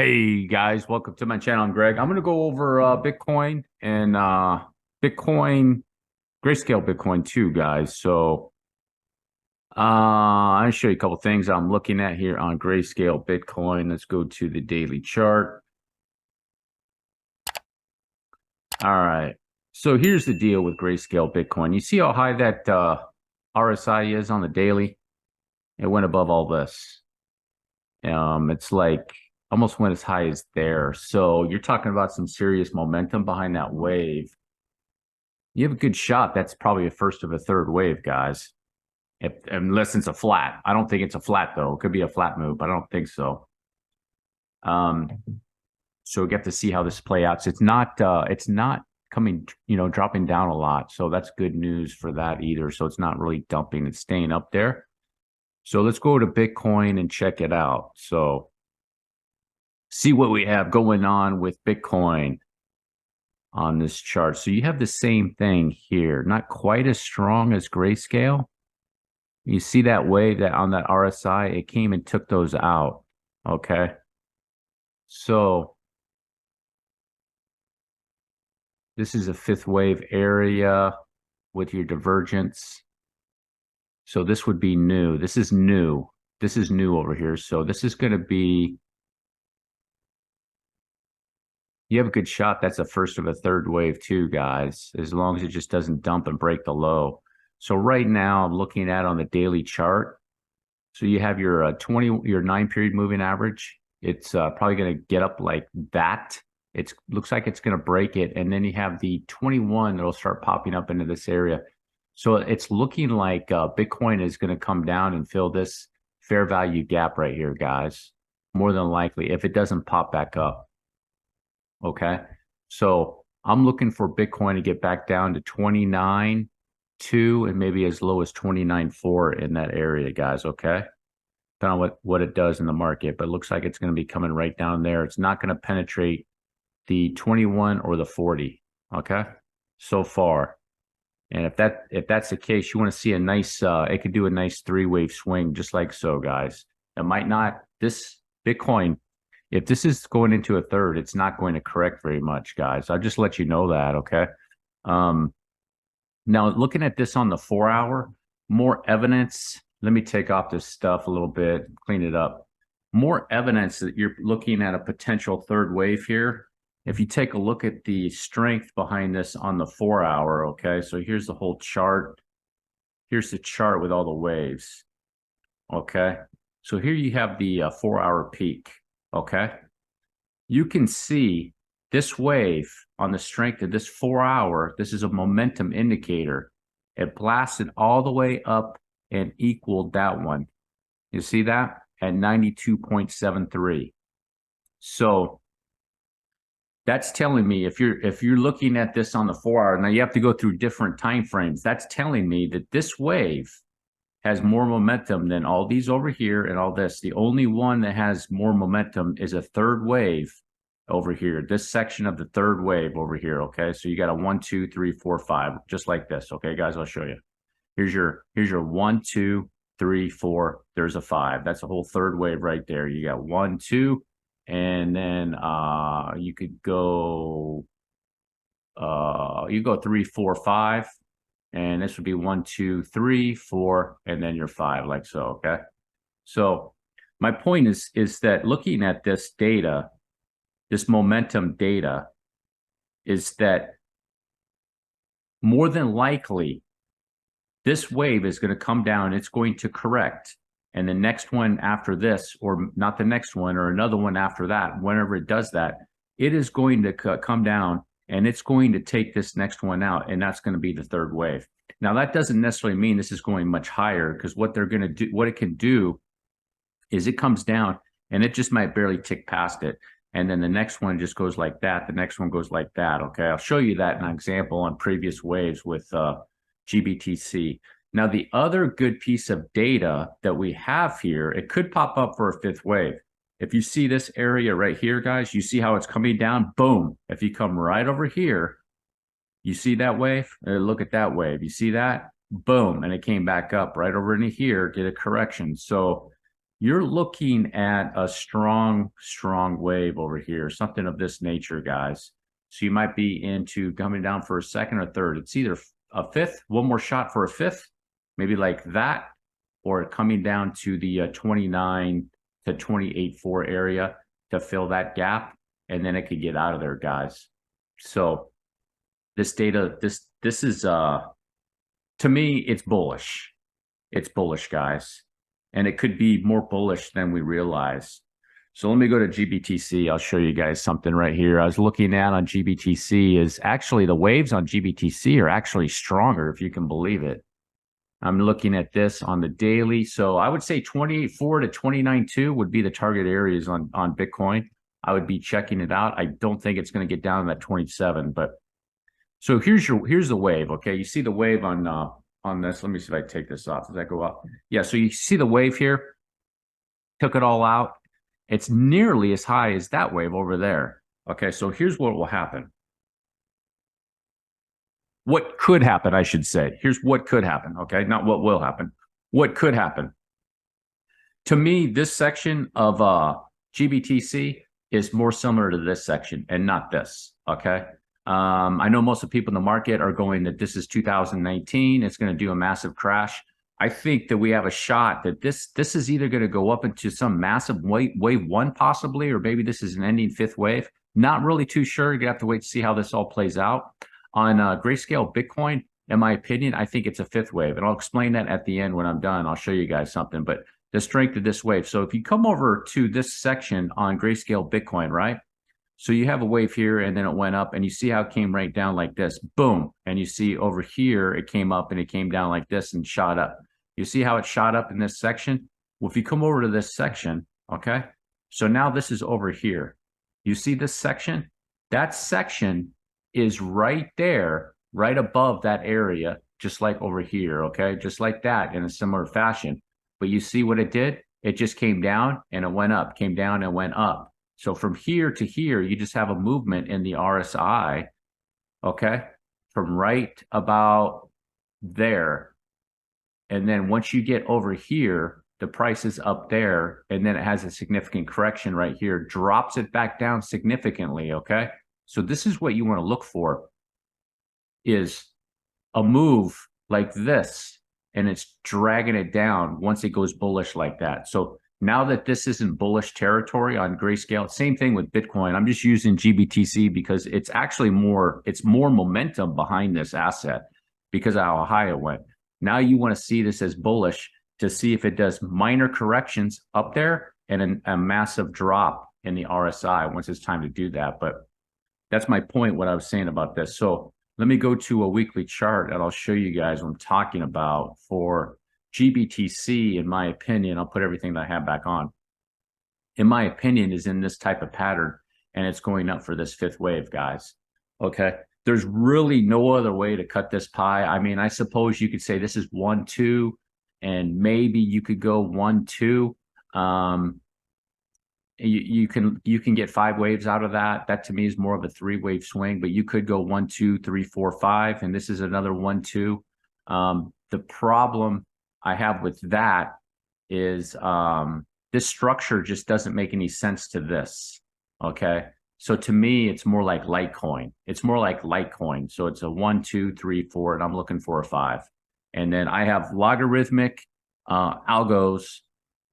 Hey guys, welcome to my channel. I'm Greg. I'm going to go over Bitcoin and Bitcoin, Grayscale Bitcoin too, guys. So I'll show you a couple things I'm looking at here on Grayscale Bitcoin. Let's go to the daily chart. All right. So here's the deal with Grayscale Bitcoin. You see how high that RSI is on the daily? It went above all this. It's like almost went as high as there. So you're talking about some serious momentum behind that wave. You have a good shot. That's probably a first of a third wave, guys. Unless it's a flat. I don't think it's a flat though. It could be a flat move, but I don't think so. Um, so we get to see how this play out. So it's not coming, dropping down a lot. So that's good news for that either. So it's not really dumping. It's staying up there. So let's go to Bitcoin and check it out. So see what we have going on with Bitcoin on this chart. So you have the same thing here, not quite as strong as Grayscale. You see that wave that on that RSI, it came and took those out. Okay. So this is a fifth wave area with your divergence. So this would be new. This is new. This is new over here. So this is going to be, you have a good shot. That's a first of a third wave too, guys, as long as it just doesn't dump and break the low. So right now I'm looking at on the daily chart. So you have your your 9-period moving average. It's probably going to get up like that. It looks like it's going to break it. And then you have the 21 that'll start popping up into this area. So it's looking like Bitcoin is going to come down and fill this fair value gap right here, guys. More than likely, if it doesn't pop back up. Okay. So I'm looking for Bitcoin to get back down to 29.2 and maybe as low as 29.4 in that area, guys. Okay. Depending on what it does in the market, but it looks like it's going to be coming right down there. It's not going to penetrate the 21 or the 40. Okay. So far. And if that's the case, you want to see a nice, it could do a nice 3-wave swing just like so, guys. It might not, this Bitcoin, if this is going into a third, it's not going to correct very much, guys. I'll just let you know that, okay? Now, looking at this on the 4-hour, more evidence. Let me take off this stuff a little bit, clean it up. More evidence that you're looking at a potential third wave here. If you take a look at the strength behind this on the 4-hour, okay? So here's the whole chart. Here's the chart with all the waves, okay? So here you have the 4-hour peak. Okay. You can see this wave on the strength of this 4-hour. This is a momentum indicator. It blasted all the way up and equaled that one. You see that at 92.73. So that's telling me if you're looking at this on the 4-hour, now you have to go through different time frames. That's telling me that this wave has more momentum than all these over here and all this. The only one that has more momentum is a third wave over here. This section of the third wave over here. Okay, so you got a 1, 2, 3, 4, 5, just like this. Okay, guys, I'll show you. Here's your 1, 2, 3, 4. There's a 5. That's a whole third wave right there. You got 1, 2, and then you could go 3, 4, 5. And this would be 1, 2, 3, 4, and then your 5, like so, okay? So my point is that looking at this data, this momentum data, is that more than likely this wave is going to come down, it's going to correct. And the next one after this, or not the next one, or another one after that, whenever it does that, it is going to come down and it's going to take this next one out, and that's going to be the third wave. Now, that doesn't necessarily mean this is going much higher, because what they're going to do, what it can do is it comes down and it just might barely tick past it. And then the next one just goes like that. The next one goes like that. Okay, I'll show you that in an example on previous waves with GBTC. Now, the other good piece of data that we have here, it could pop up for a fifth wave. If you see this area right here, guys, you see how it's coming down? Boom. If you come right over here, you see that wave? Look at that wave. You see that? Boom. And it came back up right over into here, did a correction. So you're looking at a strong, strong wave over here, something of this nature, guys. So you might be into coming down for a second or third. It's either a fifth, one more shot for a fifth, maybe like that, or coming down to the 29 to 28.4 area to fill that gap, and then it could get out of there, guys. So this data, this is to me, it's bullish. It's bullish, guys. And it could be more bullish than we realize. So let me go to GBTC. I'll show you guys something right here. I was looking at on GBTC is actually the waves on GBTC are actually stronger, if you can believe it. I'm looking at this on the daily. So I would say 28.4 to 29.2 would be the target areas on Bitcoin. I would be checking it out. I don't think it's going to get down to that 27, but so here's the wave. Okay, you see the wave on this. Let me see if I take this off. Does that go up? Yeah. So you see the wave here. Took it all out. It's nearly as high as that wave over there. Okay. So here's what will happen. What could happen, I should say. Here's what could happen. Okay, not what will happen. What could happen? To me, this section of GBTC is more similar to this section and not this. Okay. I know most of the people in the market are going that this is 2019. It's going to do a massive crash. I think that we have a shot that this is either going to go up into some massive wave one possibly, or maybe this is an ending fifth wave. Not really too sure. You have to wait to see how this all plays out. On Grayscale Bitcoin, in my opinion, I think it's a fifth wave. And I'll explain that at the end when I'm done. I'll show you guys something. But the strength of this wave. So if you come over to this section on Grayscale Bitcoin, right? So you have a wave here and then it went up and you see how it came right down like this, boom. And you see over here, it came up and it came down like this and shot up. You see how it shot up in this section? Well, if you come over to this section, okay. So now this is over here. You see this section? That section is right there, right above that area, just like over here, okay? Just like that in a similar fashion. But you see what it did? It just came down and it went up, came down and went up. So from here to here, you just have a movement in the RSI, okay, from right about there. And then once you get over here, the price is up there, and then it has a significant correction right here, drops it back down significantly, okay? So this is what you want to look for, is a move like this, and it's dragging it down once it goes bullish like that. So now that this isn't bullish territory on Grayscale, same thing with Bitcoin. I'm just using GBTC because it's actually more momentum behind this asset because of how high it went. Now you want to see this as bullish to see if it does minor corrections up there and a massive drop in the RSI once it's time to do that. But that's my point, what I was saying about this. So let me go to a weekly chart and I'll show you guys what I'm talking about for GBTC. In my opinion, I'll put everything that I have back on. In my opinion, is in this type of pattern, and it's going up for this fifth wave, guys. Okay. There's really no other way to cut this pie. I mean, I suppose you could say this is 1, 2, and maybe you could go 1, 2. You can get 5 waves out of that. That to me is more of a 3-wave swing, but you could go 1, 2, 3, 4, 5, and this is another 1, 2. The problem I have with that is this structure just doesn't make any sense to this. Okay. So to me, it's more like Litecoin. It's more like Litecoin. So it's a 1, 2, 3, 4, and I'm looking for a 5. And then I have logarithmic algos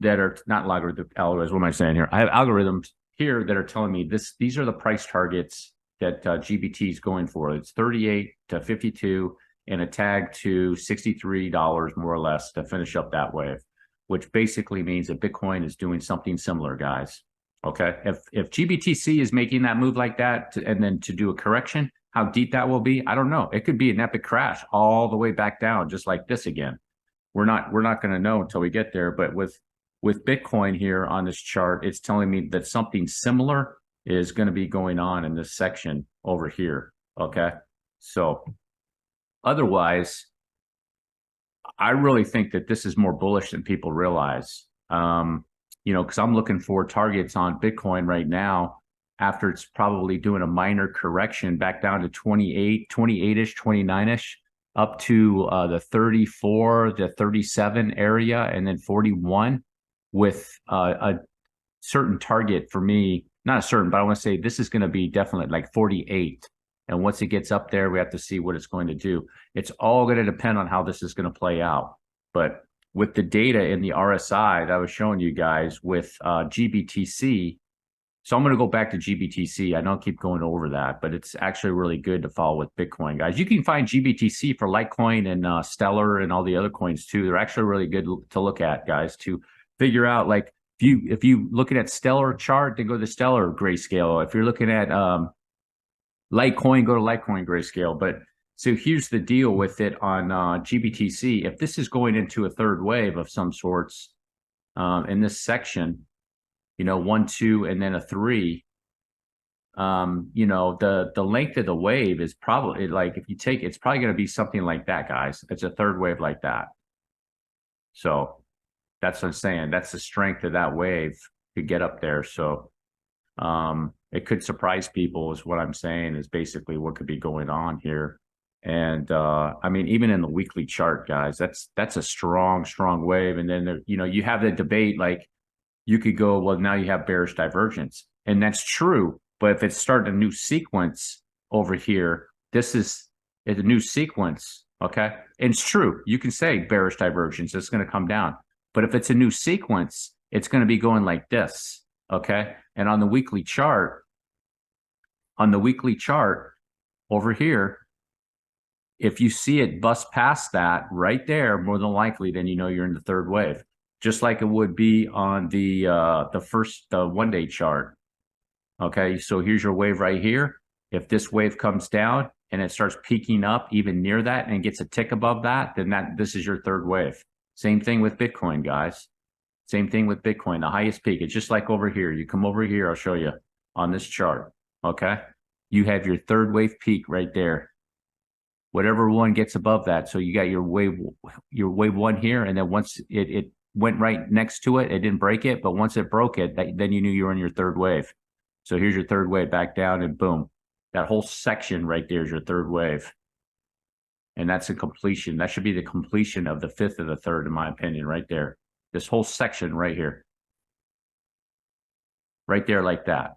that are not logarithmic algos. What am I saying here? I have algorithms here that are telling me these are the price targets that GBT is going for. It's 38 to 52 and a tag to $63 more or less to finish up that wave, which basically means that Bitcoin is doing something similar, guys. Okay, if GBTC is making that move like that and then to do a correction, how deep that will be, I don't know. It could be an epic crash all the way back down, just like this again. We're not going to know until we get there. But with Bitcoin here on this chart, it's telling me that something similar is going to be going on in this section over here. Okay, so otherwise, I really think that this is more bullish than people realize. You know, because I'm looking for targets on Bitcoin right now after it's probably doing a minor correction back down to 28-ish, 29-ish, up to the 34, the 37 area, and then 41. with a certain target for me, not a certain, but I want to say this is going to be definitely like 48. And once it gets up there, we have to see what it's going to do. It's all going to depend on how this is going to play out. But with the data in the RSI that I was showing you guys with GBTC, so I'm going to go back to GBTC. I don't keep going over that, but it's actually really good to follow with Bitcoin, guys. You can find GBTC for Litecoin and Stellar and all the other coins too. They're actually really good to look at, guys, to figure out, like, if you looking at Stellar chart, then go to the Stellar grayscale. If you're looking at Litecoin, go to Litecoin grayscale. But so here's the deal with it on GBTC. If this is going into a third wave of some sorts in this section, 1, 2, and then a 3, the length of the wave is probably, like, if you take, it's probably going to be something like that, guys. It's a third wave like that. So that's what I'm saying. That's the strength of that wave to get up there. So it could surprise people is what I'm saying, is basically what could be going on here. And I mean, even in the weekly chart, guys, that's a strong wave. And then you have the debate, like, you could go, well, now you have bearish divergence, and that's true. But if it's starting a new sequence over here, this is a new sequence, okay? And it's true. You can say bearish divergence, it's going to come down. But if it's a new sequence, it's going to be going like this, okay? And on the weekly chart over here, if you see it bust past that right there, more than likely, then you're in the third wave. Just like it would be on the first 1 day chart. Okay, so here's your wave right here. If this wave comes down and it starts peaking up even near that and gets a tick above that, then this is your third wave. Same thing with Bitcoin, guys. Same thing with Bitcoin, the highest peak. It's just like over here. You come over here, I'll show you on this chart. Okay, you have your third wave peak right there. Whatever one gets above that, so you got your wave 1 here, and then once it went right next to it, it didn't break it, but once it broke it, then you knew you were in your third wave. So here's your third wave back down, and boom, that whole section right there is your third wave. And that's a completion. That should be the completion of the fifth of the third, in my opinion, right there. This whole section right here. Right there like that.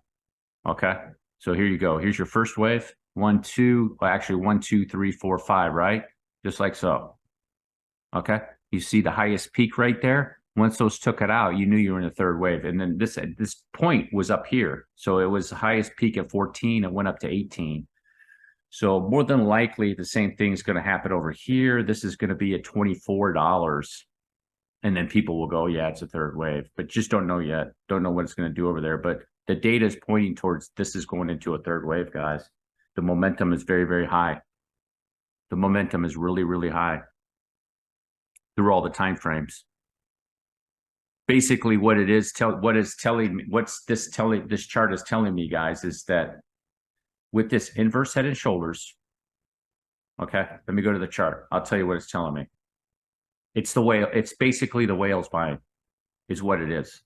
Okay? So here you go. Here's your first wave. 1, 2, well, actually 1, 2, 3, 4, 5, right? Just like so. Okay? You see the highest peak right there? Once those took it out, you knew you were in the third wave. And then this point was up here. So it was the highest peak at 14. It went up to 18. So more than likely, the same thing is going to happen over here. This is going to be at $24. And then people will go, yeah, it's a third wave. But just don't know yet. Don't know what it's going to do over there. But the data is pointing towards this is going into a third wave, guys. The momentum is very, very high. The momentum is really, really high through all the time frames. Basically, what this chart is telling me, guys, is that with this inverse head and shoulders, okay, let me go to the chart. I'll tell you what it's telling me. It's the whale. It's basically the whales buying, is what it is.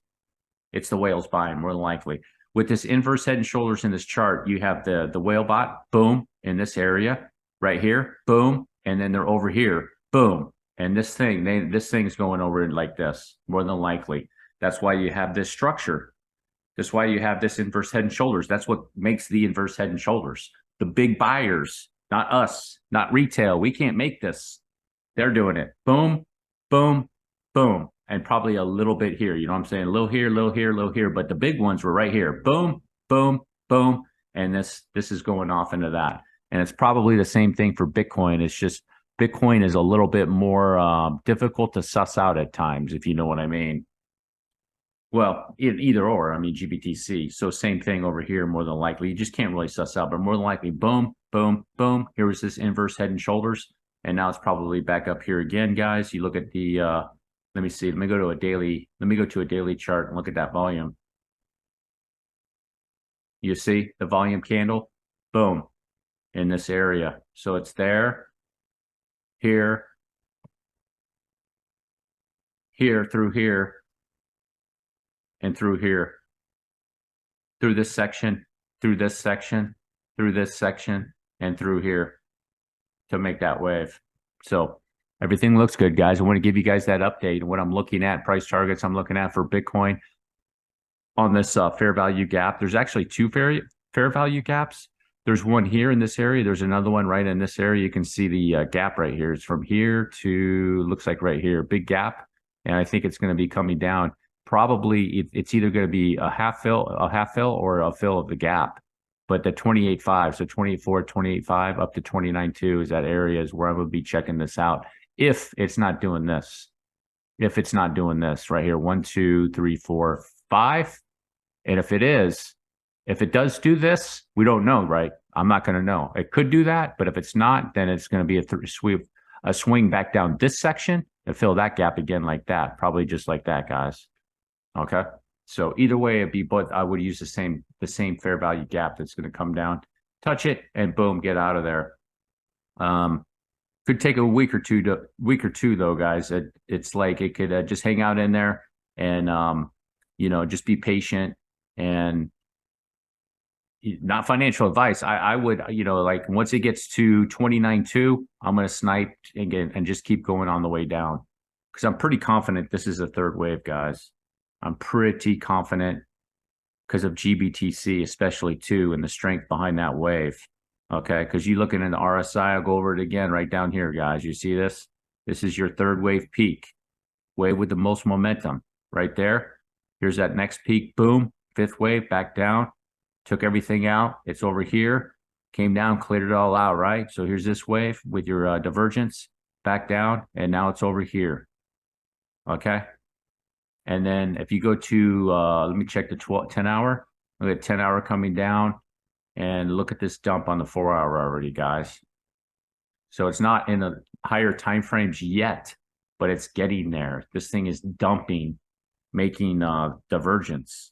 It's the whales buying, more than likely. With this inverse head and shoulders in this chart, you have the whale bot, boom, in this area right here, boom, and then they're over here, boom. And this thing's going over like this, more than likely. That's why you have this structure. That's why you have this inverse head and shoulders. That's what makes the inverse head and shoulders. The big buyers, not us, not retail. We can't make this. They're doing it. Boom, boom, boom. And probably a little bit here. You know what I'm saying? A little here, a little here, a little here. But the big ones were right here. Boom, boom, boom. And this is going off into that. And it's probably the same thing for Bitcoin. It's just Bitcoin is a little bit more difficult to suss out at times, if you know what I mean. Well, either or, I mean, GBTC. So same thing over here, more than likely. You just can't really suss out, but more than likely, boom, boom, boom. Here was this inverse head and shoulders. And now it's probably back up here again, guys. You look at the, let me see, let me go to a daily chart and look at that volume. You see the volume candle, boom, in this area. So it's there, here, here, through here, and through here, through this section, through this section, through this section, and through here to make that wave. So Everything looks good, guys. I want to give you guys that update and what I'm looking at, price targets I'm looking at for Bitcoin on this fair value gap. There's actually two fair value gaps. There's one here in this area. There's another one right in this area. You can see the gap right here. It's from here to, looks like right here, big gap. And I think it's going to be coming down. Probably it's either going to be a half fill or a fill of the gap. But the 28.5, so 28.4, 28.5 up to 29.2 is that area is where I'm going to be checking this out. If it's not doing this, if it's not doing this right here, 1, 2, 3, 4, 5. And if it does do this, we don't know, right? I'm not going to know. It could do that, but if it's not, then it's going to be a swing back down this section and fill that gap again like that, probably just like that, guys. Okay. So either way, it'd be, but I would use the same fair value gap that's going to come down, touch it, and boom, get out of there. Could take a week or two though, guys. It's like it could just hang out in there and just be patient and not financial advice. I would, like once it gets to 29.2, I'm going to snipe again and just keep going on the way down because I'm pretty confident this is a third wave, guys. I'm pretty confident because of GBTC, especially too, and the strength behind that wave. Okay, because you looking at the RSI, I'll go over it again right down here, guys. You see this? This is your third wave peak, wave with the most momentum right there. Here's that next peak, boom, fifth wave, back down, took everything out. It's over here, came down, cleared it all out, right? So here's this wave with your divergence, back down, and now it's over here. Okay. And then if you go to, let me check the 10 hour, look at 10 hour coming down and look at this dump on the 4 hour already, guys. So it's not in the higher time frames yet, but it's getting there. This thing is dumping, making divergence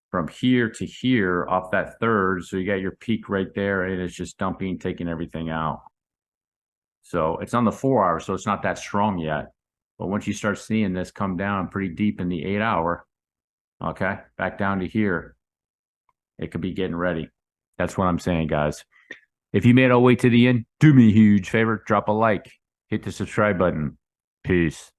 from here to here off that third. So you got your peak right there and it's just dumping, taking everything out. So it's on the 4 hour, so it's not that strong yet. But once you start seeing this come down pretty deep in the 8 hour, okay, back down to here, it could be getting ready. That's what I'm saying, guys. If you made it all the way to the end, do me a huge favor, drop a like, hit the subscribe button. Peace.